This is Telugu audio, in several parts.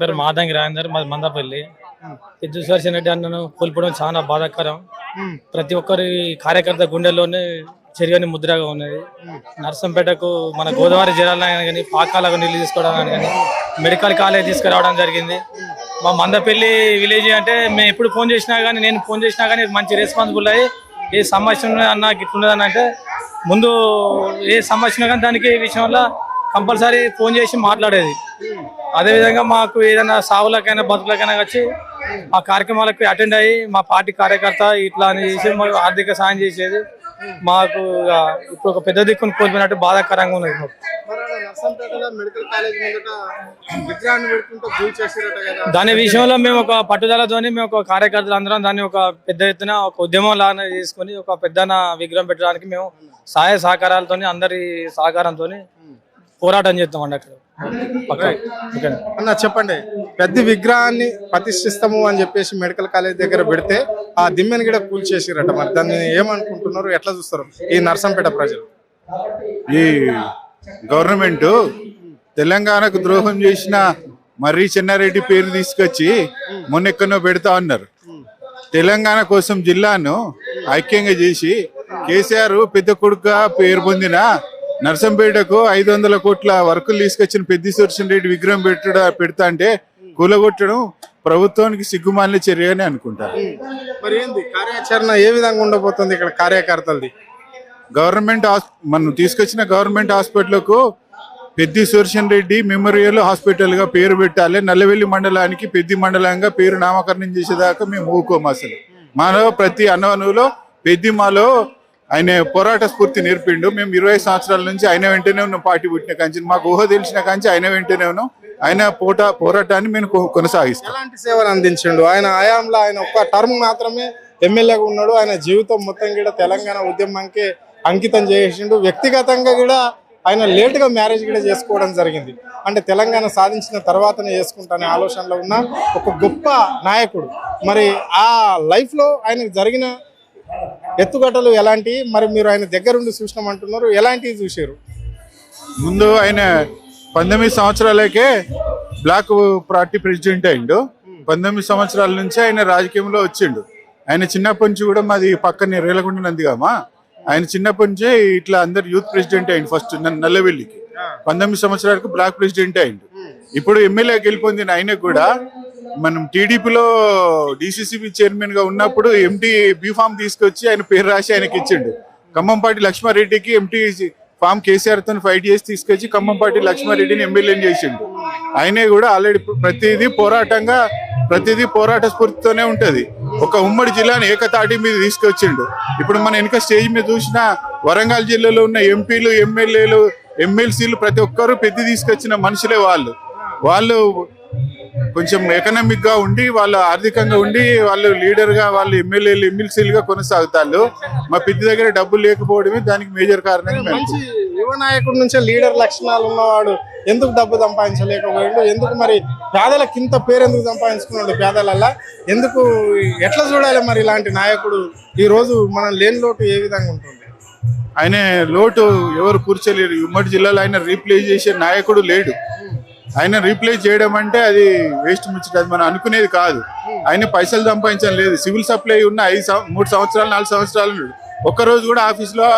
పేరు మాదంగి రాజేందర్, మాది మందపల్లి. విద్యుత్ సుదర్శన్ రెడ్డి అన్నను కోల్పోవడం చాలా బాధాకరం. ప్రతి ఒక్కరి కార్యకర్త గుండెల్లోనే చెరియని ముద్రగా ఉన్నది. నర్సంపేటకు మన గోదావరి జిల్లాలో కానీ పాకాలకు నీళ్లు తీసుకోవడం కానీ మెడికల్ కాలేజ్ తీసుకురావడం జరిగింది. మా మందపల్లి విలేజ్ అంటే మేము ఎప్పుడు ఫోన్ చేసినా కానీ నేను ఫోన్ చేసినా కానీ మంచి రెస్పాన్సిబుల్ అయ్యి ఏ సమస్య అన్న ఇట్లున్నదని అంటే ముందు ఏ సమస్య కానీ దానికి ఈ విషయంలో కంపల్సరీ ఫోన్ చేసి మాట్లాడేది. అదేవిధంగా మాకు ఏదైనా సావులకైనా బతుకులకైనా వచ్చి ఆ కార్యక్రమాలకు అటెండ్ అయ్యి మా పార్టీ కార్యకర్త ఇట్లా అని చేసి మాకు ఆర్థిక సాయం చేసేది. మాకు ఇప్పుడు ఒక పెద్ద దిక్కును కోల్పోయినట్టు బాధాకరంగా ఉన్నది. దాని విషయంలో మేము ఒక పట్టుదలతోని మేము ఒక కార్యకర్తలు అందరం దాన్ని ఒక పెద్ద ఎత్తున ఒక ఉద్యమం లాగా చేసుకుని ఒక పెద్ద విగ్రహం పెట్టడానికి మేము సహాయ సహకారాలతో అందరి సహకారంతో పోరాటం చేస్తామండి. అక్కడ అన్న చెప్పండి, పెద్ద విగ్రహాన్ని ప్రతిష్ఠిస్తాము అని చెప్పేసి మెడికల్ కాలేజ్ దగ్గర పెడితే ఆ దిమ్మెని కూడా కూల్చేసిరట. మరి దాన్ని ఏమనుకుంటున్నారు, ఎట్లా చూస్తారు ఈ నర్సంపేట ప్రజలు? ఈ గవర్నమెంట్ తెలంగాణకు ద్రోహం చేసిన మర్రి చెన్నారెడ్డి పేరు తీసుకొచ్చి మొన్నెక్కడో పెడతా ఉన్నారు. తెలంగాణ కోసం జిల్లాను ఐక్యంగా చేసి కేసీఆర్ పెద్ద కొడుకుగా పేరు పొందిన నర్సంపేటకు 500 కోట్ల వర్కులు తీసుకొచ్చిన పెద్ది సుదర్శన్ రెడ్డి విగ్రహం పెడతా అంటే కూలగొట్టడం ప్రభుత్వానికి సిగ్గుమాలిన చర్య అని అనుకుంటారు. మరి ఏంది కార్యాచరణ ఏ విధంగా ఉండబోతుంది ఇక్కడ కార్యకర్తలది? మనం తీసుకొచ్చిన గవర్నమెంట్ హాస్పిటల్కు పెద్ది సుదర్శన్ రెడ్డి మెమోరియల్ హాస్పిటల్ గా పేరు పెట్టాలి. నల్లవెల్లి మండలానికి పెద్ది మండలంగా పేరు నామకరణం చేసేదాకా మేము ఊరుకోము. అసలు మాలో ప్రతి అన్నవనులో పెద్దిమాలో ఆయన పోరాట స్ఫూర్తి నేర్పిండు. మేము 20 సంవత్సరాల నుంచి ఆయన వెంటనే ఉన్నాం. పార్టీ పుట్టిన కాంచి మాకు ఊహ తెలిసిన కాంచి ఆయన వెంటనే ఉన్నాం. ఆయన పోరాటాన్ని మేము కొనసాగిస్తాం. ఎలాంటి సేవలు అందించిండు ఆయన హయాంలో? ఆయన ఒక్క టర్మ్ మాత్రమే ఎమ్మెల్యేగా ఉన్నాడు. ఆయన జీవితం మొత్తం కూడా తెలంగాణ ఉద్యమానికి అంకితం చేసిండు. వ్యక్తిగతంగా కూడా ఆయన లేటుగా మ్యారేజ్ కూడా చేసుకోవడం జరిగింది. అంటే తెలంగాణ సాధించిన తర్వాతనే చేసుకుంటానే ఆలోచనలో ఉన్న ఒక గొప్ప నాయకుడు. మరి ఆ లైఫ్లో ఆయనకు జరిగిన ఎత్తుగడలు ఎలాంటి, మరి మీరు ఆయన దగ్గరుండి చూసినామంటున్నారు, ఎలాంటివి చూసారు? ముందు ఆయన 19 సంవత్సరాలకే బ్లాక్ పార్టీ ప్రెసిడెంట్ అయిండు. 19 సంవత్సరాల నుంచి ఆయన రాజకీయంలో వచ్చిండు. ఆయన చిన్నప్పటి నుంచి కూడా మాది పక్కనే రేలగుండ నందిగామా, ఆయన చిన్నప్పటి నుంచే ఇట్లా అందరు యూత్ ప్రెసిడెంట్ అయిండు. ఫస్ట్ నల్లవెల్లికి 19 సంవత్సరాలకు బ్లాక్ ప్రెసిడెంట్ అయిండు. ఇప్పుడు ఎమ్మెల్యే గెలుపొందిన ఆయనకు కూడా మనం టీడీపీలో డిసిసిబి చైర్మన్ గా ఉన్నప్పుడు ఎంటీ బీఫామ్ తీసుకొచ్చి ఆయన పేరు రాసి ఆయనకి ఇచ్చిండు. ఖమ్మంపాటి లక్ష్మారెడ్డికి ఎంటీ ఫామ్ కేసీఆర్ తో ఫైట్ చేసి తీసుకొచ్చి ఖమ్మంపాటి లక్ష్మారెడ్డిని ఎమ్మెల్యేని చేసిండు. ఆయనే కూడా ఆల్రెడీ ప్రతిదీ పోరాట స్ఫూర్తితోనే ఉంటది. ఒక ఉమ్మడి జిల్లాని ఏకతాటి మీద తీసుకొచ్చిండు. ఇప్పుడు మన వెనుక స్టేజ్ మీద చూసిన వరంగల్ జిల్లాలో ఉన్న ఎంపీలు, ఎమ్మెల్యేలు, ఎమ్మెల్సీలు ప్రతి ఒక్కరు పెద్ద తీసుకొచ్చిన మనుషులే. వాళ్ళు కొంచెం ఎకనామిక్ గా ఉండి, వాళ్ళు ఆర్థికంగా ఉండి, వాళ్ళు లీడర్ గా, వాళ్ళు ఎమ్మెల్యేలు, ఎమ్మెల్సీలుగా కొనసాగుతారు. మా పెద్ద దగ్గర డబ్బులు లేకపోవడమే దానికి మేజర్ కారణం. మంచి యువ నాయకుడి నుంచే లీడర్ లక్షణాలు ఉన్నవాడు ఎందుకు డబ్బు సంపాదించలేకపోయాడు? ఎందుకు మరి పేదలకు ఇంత పేరు ఎందుకు సంపాదించుకున్నాడు? పేదలల్లా ఎందుకు, ఎట్లా చూడాలి మరి ఇలాంటి నాయకుడు? ఈ రోజు మనం లేని లోటు ఏ విధంగా ఉంటుంది? ఆయన లోటు ఎవరు కూర్చోలేరు. ఉమ్మడి జిల్లాలో ఆయన రీప్లేస్ చేసే నాయకుడు లేడు. ఆయన రీప్లేస్ చేయడం అంటే అది వేస్ట్ ముచ్చట, అది మనం అనుకునేది కాదు. ఆయన పైసలు సంపాదించడం లేదు. సివిల్ సప్లై ఉన్న 3 సంవత్సరాలు 4 సంవత్సరాలు ఉన్నాడు. ఒక్కరోజు కూడా ఆఫీస్ లో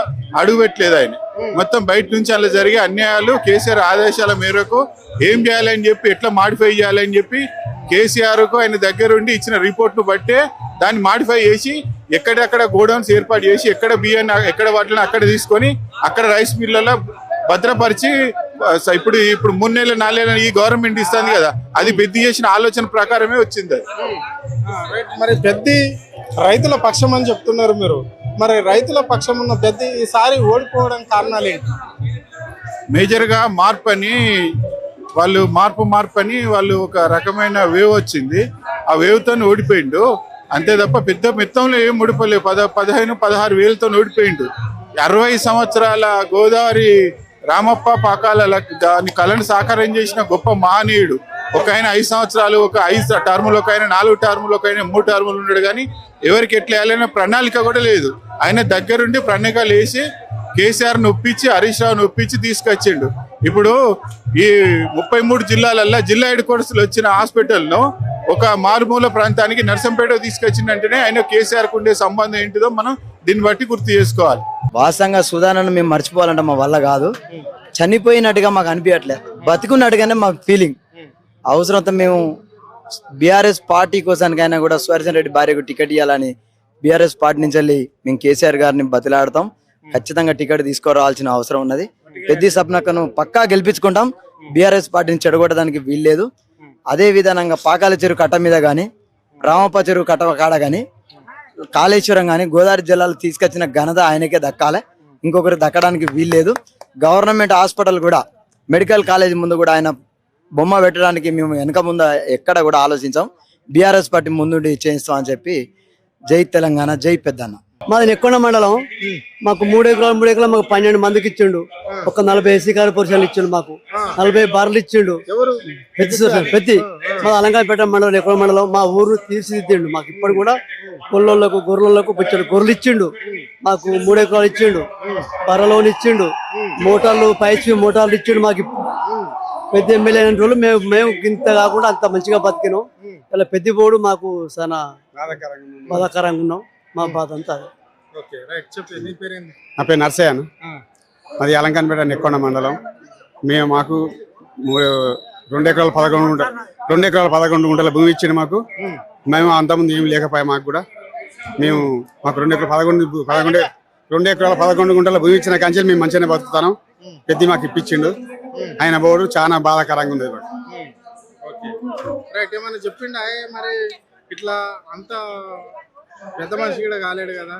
అడుగు పెట్టలేదు ఆయన. మొత్తం బయట నుంచి అలా జరిగే అన్యాయాలు కేసీఆర్ ఆదేశాల మేరకు ఏం చేయాలని చెప్పి, ఎట్లా మాడిఫై చేయాలని చెప్పి కేసీఆర్ కు ఆయన దగ్గరుండి ఇచ్చిన రిపోర్ట్ ను బట్టే దాన్ని మాడిఫై చేసి ఎక్కడెక్కడ గోడౌన్స్ ఏర్పాటు చేసి, ఎక్కడ బియ్యాన్ని ఎక్కడ వాటిని అక్కడ తీసుకొని అక్కడ రైస్ మిల్లలో భద్రపరిచి ఇప్పుడు 3 నెలలు 4 నెలలు ఈ గవర్నమెంట్ ఇస్తుంది కదా, అది పెద్ద చేసిన ఆలోచన ప్రకారమే వచ్చింది. మరి పెద్ద రైతుల పక్షం అని చెప్తున్నారు మీరు. మరి రైతుల పక్షం ఉన్న పెద్ద ఈసారి ఓడిపోవడం కారణాలు ఏంటి? మేజర్ గా మార్పు అని వాళ్ళు ఒక రకమైన వేవ్ వచ్చింది. ఆ వేవ్ తో ఓడిపోయిండు అంతే తప్ప పెద్ద మొత్తంలో ఏం ఓడిపోలేదు. 15-16 వేలతో ఓడిపోయిండు. 60 సంవత్సరాల గోదావరి రామప్ప పాకాల దాని కళను సాకారం చేసిన గొప్ప మహనీయుడు. ఒక ఆయన 5 సంవత్సరాలు, ఒక 5 టర్ములు, ఒక ఆయన 4 టర్ములు, ఒక ఆయన 3 టర్ములు ఉన్నాడు. కానీ ఎవరికి ఎట్లా వేయాలనే ప్రణాళిక కూడా లేదు. ఆయన దగ్గరుండి ప్రణాళికలు వేసి కేసీఆర్ నొప్పించి, హరీష్ రావు నొప్పించి తీసుకొచ్చిండు. ఇప్పుడు ఈ 33 జిల్లాలల్లో జిల్లా హెడ్ క్వార్టర్స్ లో వచ్చిన హాస్పిటల్ను ఒక మారుమూల ప్రాంతానికి నర్సంపేట తీసుకొచ్చిందంటేనే ఆయన కేసీఆర్ కు ఉండే సంబంధం ఏంటిదో మనం దీన్ని బట్టి గుర్తు చేసుకోవాలి. వాస్తవంగా సుధానను మేము మర్చిపోవాలంటే మా వల్ల కాదు. చనిపోయినట్టుగా మాకు అనిపించట్లేదు, బతుకున్నట్టుగానే మా ఫీలింగ్. అవసరంతో మేము బీఆర్ఎస్ పార్టీ కోసానికైనా కూడా సుదర్శన్ రెడ్డి భార్యకు టికెట్ ఇవ్వాలని బీఆర్ఎస్ పార్టీ నుంచి వెళ్ళి మేము కేసీఆర్ గారిని బతిలాడతాం. ఖచ్చితంగా టికెట్ తీసుకురావాల్సిన అవసరం ఉన్నది. పెద్ద సప్నకను పక్కా గెలిపించుకుంటాం. బీఆర్ఎస్ పార్టీని చెడగొట్టడానికి వీల్లేదు. అదే విధానంగా పాకాల చెరువు కట్ట మీద కానీ, రామప్ప చెరువు కట్ట కాడ కానీ, కాళేశ్వరం కానీ గోదావరి జిల్లాలో తీసుకొచ్చిన ఘనత ఆయనకే దక్కాలి, ఇంకొకరు దక్కడానికి వీల్లేదు. గవర్నమెంట్ హాస్పిటల్ కూడా మెడికల్ కాలేజ్ ముందు కూడా ఆయన బొమ్మ పెట్టడానికి మేము వెనక ముందు ఎక్కడ కూడా ఆలోచించాం. బీఆర్ఎస్ పార్టీ ముందుండి చేయిస్తాం అని చెప్పి జై తెలంగాణ, జై పెద్దన్న. మాది నెక్కొండ మండలం. మాకు 3 ఎకరాలు మాకు 12 మందికి ఇచ్చిండు. ఒక 40 ఎస్సీ కార్పొరేషన్లు ఇచ్చిండు. మాకు 40 బార్లు ఇచ్చిండు. పెద్ద మా అలంకారపేట మండలం, నెక్కొండ మండలం. మా ఊరు తీర్చిదిద్దిండు. మాకు ఇప్పుడు కూడా కొల్లోళ్ళకు గొర్రెలకు పిచ్చాడు. గొర్రెలు ఇచ్చిండు. మాకు 3 ఎకరాలు ఇచ్చిండు. బర్రలోని ఇచ్చిండు. మోటార్లు పైచి మోటార్లు ఇచ్చిండు. మాకు పెద్ద ఎమ్మెల్యే అయిన రోజులు మేము ఇంత కాకుండా అంత మంచిగా బతికినాం. ఇలా పెద్ద పోడు మాకు చాలా బాధాకరంగా ఉన్నాం. మా బాధ అంతా అదే. నా పేరు నర్సయ్యను, మాది అలంకారపేట నెక్కొండ మండలం. మాకు 2 ఎకరాల 11 గుంటల భూమి ఇచ్చింది మాకు. మేము అంతకుముందు ఏమి లేకపోయా మాకు కూడా. మాకు 2 ఎకరాల 11 గుంటల భూమి ఇచ్చిన కంచెలు మేము మంచిగానే బతుకుతాను. పెద్ద మాకు ఇప్పించిండు. ఆయన బోర్డు చాలా బాధాకరంగా ఉంది. ఏమన్నా చెప్పిండు మరి ఇట్లా అంత పెద్ద మనిషి కూడా కాలేడు కదా,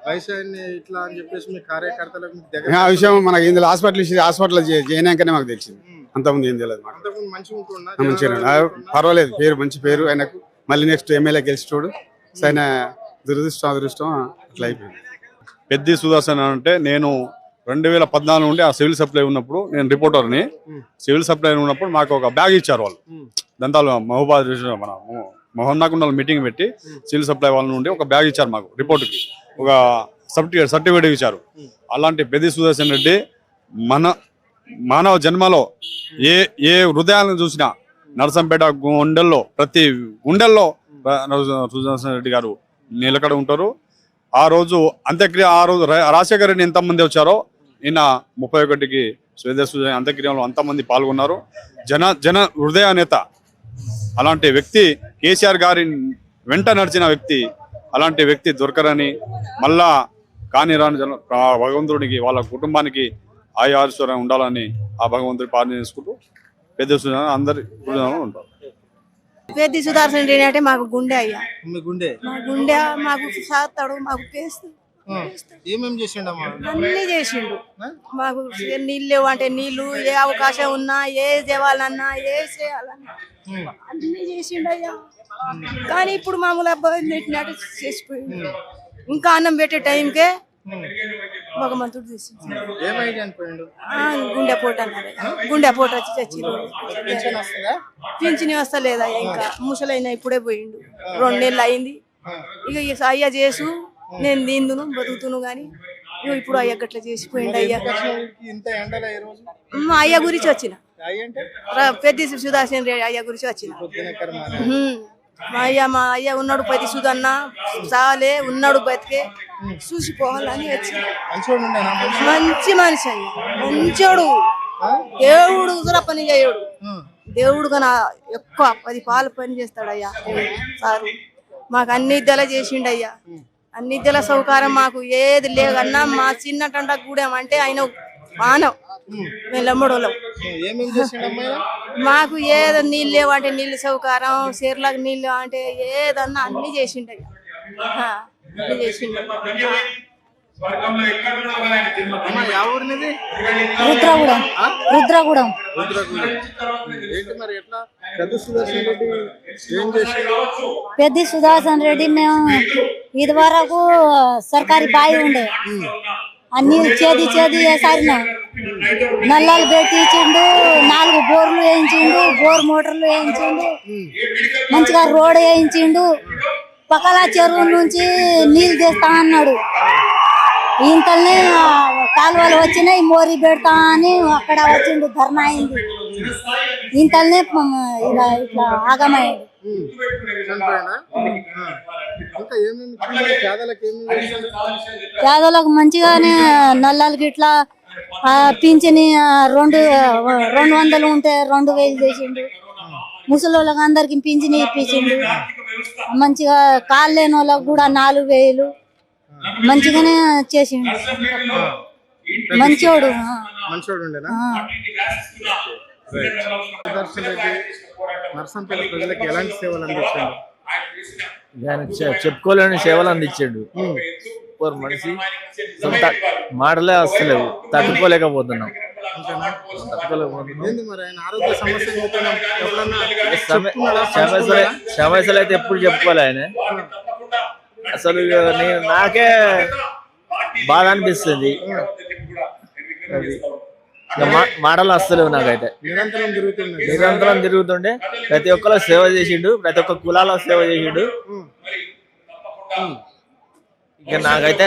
వయసు ఇట్లా అని చెప్పేసి మీ కార్యకర్తలకు ఆ విషయం మనకి ఇందులో హాస్పిటల్ చేయనాకనే మాకు తెలిసింది. అంతకుముందు ఏం తెలియదు. మంచిగా పర్వాలేదు, పేరు మంచి పేరు ఆయనకు. మళ్ళీ నెక్స్ట్ ఎమ్మెల్యే గెలిచి చూడు. ఆయన అదృష్టం అట్లా అయిపోయింది. పెద్ది సుదర్శన్ అంటే నేను 2014 నుండి ఆ సివిల్ సప్లై ఉన్నప్పుడు నేను రిపోర్టర్ని. సివిల్ సప్లై ఉన్నప్పుడు మాకు ఒక బ్యాగ్ ఇచ్చారు వాళ్ళు. దంతాలు మహబూబాద్ మన మోహన్నాకుండలో మీటింగ్ పెట్టి సివిల్ సప్లై వాళ్ళ నుండి ఒక బ్యాగ్ ఇచ్చారు మాకు. రిపోర్ట్కి ఒక సర్టిఫికేట్ ఇచ్చారు. అలాంటి పెద్ది సుదర్శన్ రెడ్డి మన మానవ జన్మలో ఏ హృదయాలను చూసినా నరసంపేట గుండెల్లో ప్రతి గుండెల్లో సుదర్శన్ రెడ్డి గారు నిలకడ ఉంటారు. ఆ రోజు అంత్యక్రియ, ఆ రోజు రాజశేఖర రెడ్డి ఎంతమంది వచ్చారో నిన్న 31కి అంత్యక్రియలో అంతమంది పాల్గొన్నారు. జన హృదయ నేత, అలాంటి వ్యక్తి, కేసీఆర్ గారి వెంట నడిచిన వ్యక్తి, అలాంటి వ్యక్తి దొరకరని మళ్ళా కాని రాని భగవంతుడికి వాళ్ళ కుటుంబానికి ఆయుర్వేశ్వరం ఉండాలని ఆ భగవంతుడి ప్రార్థన చేసుకుంటూ పెద్ద అందరి ఉంటారు. పెద్ద సుదర్శన్ రెడ్డి అంటే మాకు గుండె అయ్యా. మా గుండె మాకు సాస్తాడు, మాకు పేస్తాడు. ఏమేమి చేసిండమ్మా? అన్ని చేసిండు. మాకు నీళ్ళు లేవు అంటే నీళ్లు, ఏ అవకాశం ఉన్నా, ఏ దేవాలన్నా, ఏ చేయాలన్నా అన్ని చేసిండు అయ్యా. కానీ ఇప్పుడు మామూలు అబ్బాయి పెట్టినట్టు చేసిపోయింది. ఇంకా అన్నం పెట్టే టైంకే భగవంతుడు తీసిండు. గుండె పోటు అన్నారు. గుండె పోటు వచ్చి చచ్చిండు. పింఛని వస్తలేదా ఇంకా? ముసలైనా ఇప్పుడే పోయిండు. 2 నెలలు అయింది. ఇక అయ్యా చేసు నేను దీందును బతుకుతును గాని ఇప్పుడు అయ్య గట్ల చేసిపోయిండు. అయ్యా మా అయ్య గురించి వచ్చిన, పెద్ద సుదర్శన్ రెడ్డి అయ్య గురించి వచ్చిన. మా అయ్య ఉన్నాడు పెద్ద సుధన్న, చాలే ఉన్నాడు బతికే చూసిపోవాలని వచ్చిన. మంచి మనిషి అయ్యా, మంచోడు. దేవుడు పని చేయడు. దేవుడు కన్నా ఎక్కువ 10 పాలు పని చేస్తాడయ్యా సారు. మాకు అన్ని ఇద్దలా చేసిండయ్యా. అన్ని ఇద్దల సౌకర్యం మాకు ఏది లేదన్నా. మా చిన్నటంట గూడెం అంటే ఆయన మానవ్, మేము లమ్మడోళ్ళం. మాకు ఏదో నీళ్ళు లేవంటే నీళ్ళు సౌకర్యం, చీరలకు నీళ్ళు అంటే ఏదన్నా అన్ని చేసిండయ్యా. అన్ని చేసిండు. రుద్రగూడెం. పెద్ద సుదర్శన్ రెడ్డి మేము ఇది వరకు సర్కారీ బావి ఉండే అన్ని చేది వేసారినా. నల్లాలు పెట్టించిండు, 4 బోర్లు వేయించిండు, బోర్ మోటార్లు వేయించిండు, మంచిగా రోడ్ వేయించిండు. పక్కల చెరువు నుంచి నీళ్ళు తెస్తా అన్నాడు. ఇంతల్నే కాలువలు వచ్చినాయి మోరి పెడతా అని అక్కడ వచ్చిండు ధర్నా అయింది ఇంతల్నే ఇలా ఇట్లా ఆగమయ్యాడు చనిపోయాడా? ఇంకా ఏమేమి ఇచ్చిండు? పేదలకు ఏమేమి చేసిండు? పేదలకు మంచిగానే నల్లలకి ఇట్లా పింఛని 200 ఉంటే 2000 చేసిండు ముసలి వాళ్ళకి అందరికి పింఛని ఇప్పించిండు మంచిగా కాళ్ళు లేని వాళ్ళకి కూడా 4000 మంచిగానే చేసిండు మంచోడు మంచోడు ఉండేనా? సుదర్శన్ రెడ్డి నర్సంపేట ప్రజలకు ఎలాంటి సేవలు అందించాడు? చెప్పుకోలేని సేవలు అందించాడు సూపర్ మనిషి సొంత మాటలే వస్తలేవు తట్టుకోలేకపోతున్నాం ఏంది మరి ఆయన ఆరోగ్య సమస్యలు ఎప్పుడన్నా చెప్తున్నాడా? సమస్యలు అయితే ఎప్పుడు చెప్పుకోలే ఆయన అసలు నాకే బాధ అనిపిస్తుంది అది మాటలు వస్తలేవు నాకైతే నిరంతరం తిరుగుతుండే ప్రతి ఒక్కరు సేవ చేసిండు ప్రతి ఒక్క కులాల సేవ చేసిండు ఇక నాకైతే